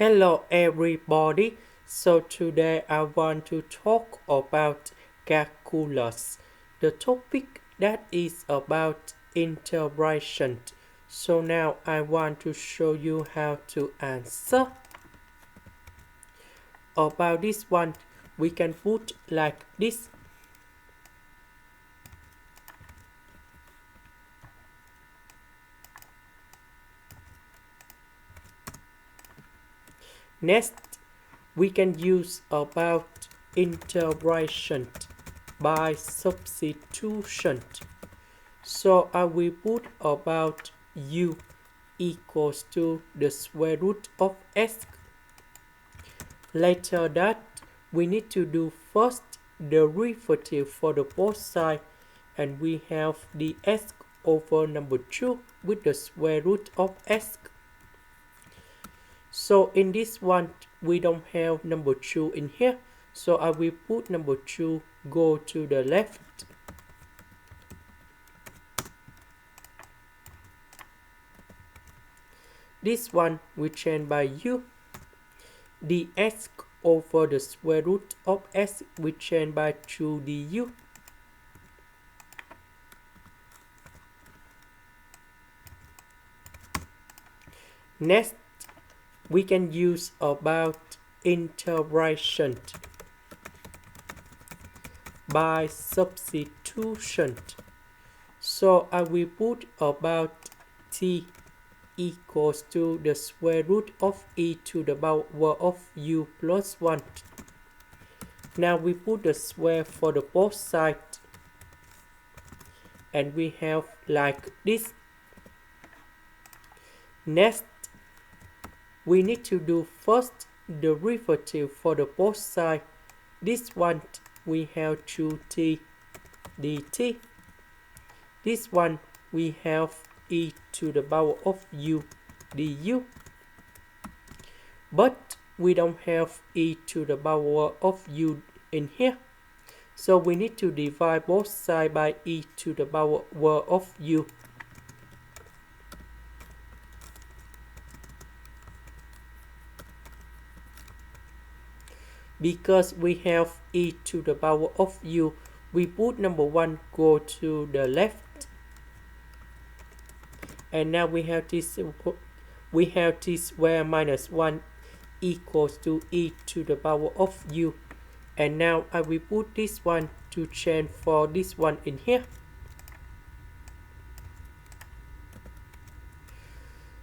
Hello everybody. So today I want to talk about calculus. The topic that is about integration. So now I want to show you how to answer. About this one, we can put like this. Next, we can use about integration by substitution. So I will put about u equals to the square root of s. Later that, we need to do first derivative for the both sides, and we have the s over number 2 with the square root of s. So in this one, we don't have number 2 in here. So I will put number 2 go to the left. This one we change by u. The s over the square root of s we change by 2 du. Next, we can use about integration by substitution. So I will put about t equals to the square root of e to the power of u plus 1. Now we put the square for the both sides, and we have like this. Next, we need to do first derivative for the both sides. This one we have 2t dt. This one we have e to the power of u du. But we don't have e to the power of u in here. So we need to divide both sides by e to the power of u. Because we have e to the power of u, we put number 1 go to the left. And now we have t square minus 1 equals to e to the power of u. And now I will put this one to change for this one in here.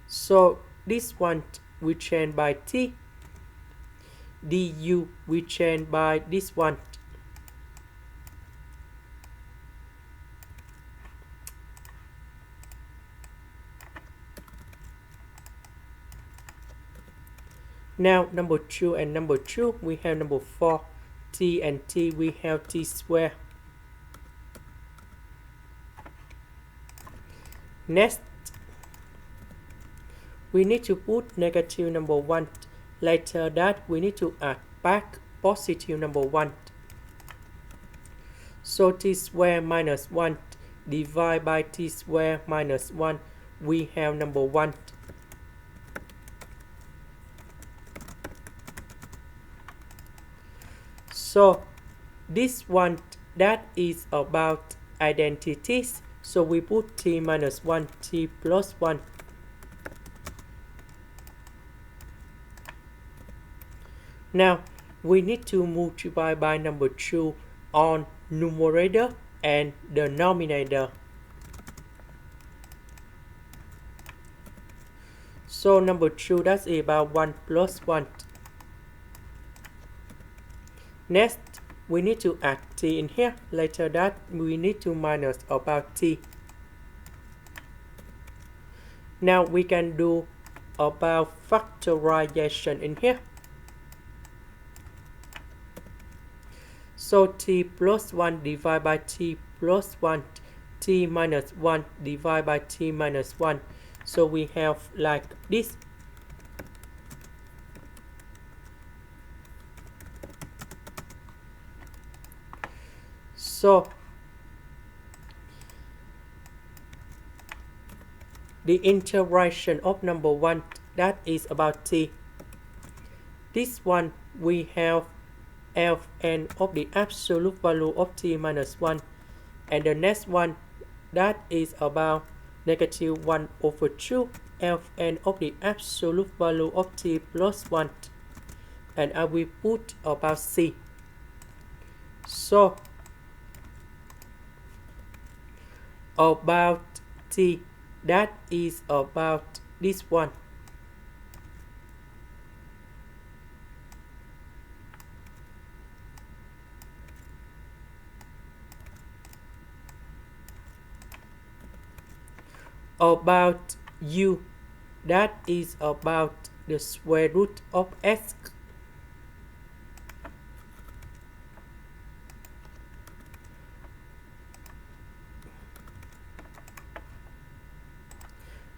So this one we change by t. Du we change by this one. Now number 2 and number 2 we have number 4. T and t we have t square. Next, we need to put negative number 1. Later that we need to add back positive number 1. So t square minus 1 divided by t square minus 1, we have number 1. So this one that is about identities. So we put t minus 1, t plus 1. Now we need to multiply by number 2 on numerator and the denominator. So number 2 that's about 1 plus 1. Next, we need to add t in here. Later that we need to minus about t. Now we can do about factorization in here. So t plus 1 divided by t plus 1, t minus 1 divided by t minus 1. So we have like this. So the integration of number 1 that is about t. This one we have Ln of the absolute value of t minus 1, and the next one that is about negative 1 over 2 Ln of the absolute value of t plus 1, and I will put about c. So about t, that is about this one. About u, that is about the square root of x.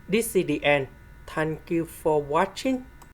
This is the end. Thank you for watching.